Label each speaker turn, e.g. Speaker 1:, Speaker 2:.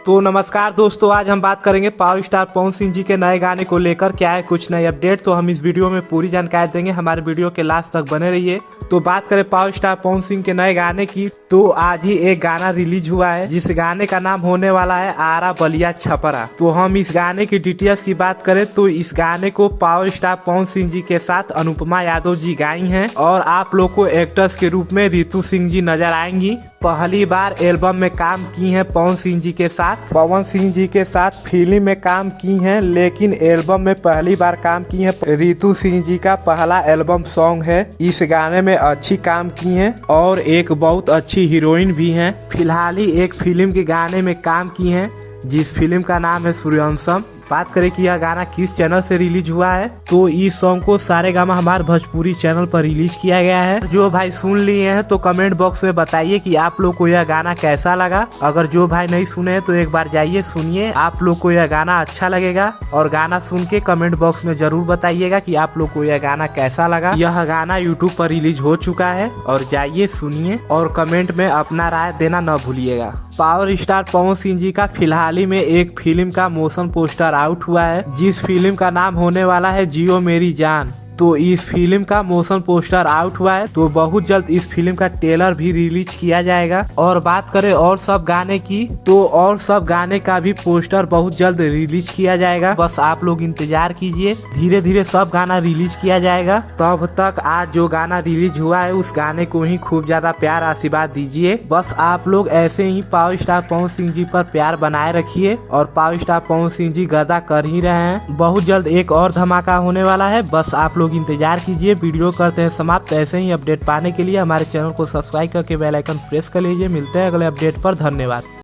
Speaker 1: तो नमस्कार दोस्तों, आज हम बात करेंगे पावर स्टार पवन सिंह जी के नए गाने को लेकर क्या है कुछ नई अपडेट। तो हम इस वीडियो में पूरी जानकारी देंगे, हमारे वीडियो के लास्ट तक बने रहिए। तो बात करें पावर स्टार पवन सिंह के नए गाने की, तो आज ही एक गाना रिलीज हुआ है जिस गाने का नाम होने वाला है आरा बलिया छपरा। तो हम इस गाने की डिटेल्स की बात करें तो इस गाने को पावर स्टार पवन सिंह जी के साथ अनुपमा यादव जी गाई हैं और आप लोग को एक्टर्स के रूप में रितु सिंह जी नजर आएंगी। पहली बार एल्बम में काम की हैं पवन सिंह जी के साथ। पवन सिंह जी के साथ फिल्म में काम की हैं, लेकिन एल्बम में पहली बार काम की हैं। रितु सिंह जी का पहला एल्बम सॉन्ग है। इस गाने में अच्छी काम की हैं और एक बहुत अच्छी हीरोइन भी हैं। फिलहाल ही एक फिल्म के गाने में काम की हैं जिस फिल्म का नाम है सूर्यवंशम। बात करें कि यह गाना किस चैनल से रिलीज हुआ है, तो इस सॉन्ग को सारेगामा हमारे भोजपुरी चैनल पर रिलीज किया गया है। जो भाई सुन लिए हैं तो कमेंट बॉक्स में बताइए कि आप लोग को यह गाना कैसा लगा। अगर जो भाई नहीं सुने हैं तो एक बार जाइए सुनिए, आप लोग को यह गाना अच्छा लगेगा। और गाना सुन के कमेंट बॉक्स में जरूर बताइएगा कि आप लोग को यह गाना कैसा लगा। यह गाना यूट्यूब पर रिलीज हो चुका है और जाइए सुनिए और कमेंट में अपना राय देना न भूलिएगा। पावर स्टार पवन सिंह जी का फिलहाल ही में एक फिल्म का मोशन पोस्टर आउट हुआ है जिस फिल्म का नाम होने वाला है जियो मेरी जान। तो इस फिल्म का मोशन पोस्टर आउट हुआ है, तो बहुत जल्द इस फिल्म का ट्रेलर भी रिलीज किया जाएगा। और बात करें और सब गाने की, तो और सब गाने का भी पोस्टर बहुत जल्द रिलीज किया जाएगा। बस आप लोग इंतजार कीजिए, धीरे धीरे सब गाना रिलीज किया जाएगा। तब तक आज जो गाना रिलीज हुआ है उस गाने को ही खूब ज्यादा प्यार आशीर्वाद दीजिए। बस आप लोग ऐसे ही पावर स्टार पवन सिंह जी पर प्यार बनाए रखिए और पावर स्टार पवन सिंह जी गदा कर ही रहे हैं। बहुत जल्द एक और धमाका होने वाला है, बस आप लोग इंतजार कीजिए। वीडियो करते हैं समाप्त। ऐसे ही अपडेट पाने के लिए हमारे चैनल को सब्सक्राइब करके बेल आइकन प्रेस कर लीजिए। मिलते हैं अगले अपडेट पर। धन्यवाद।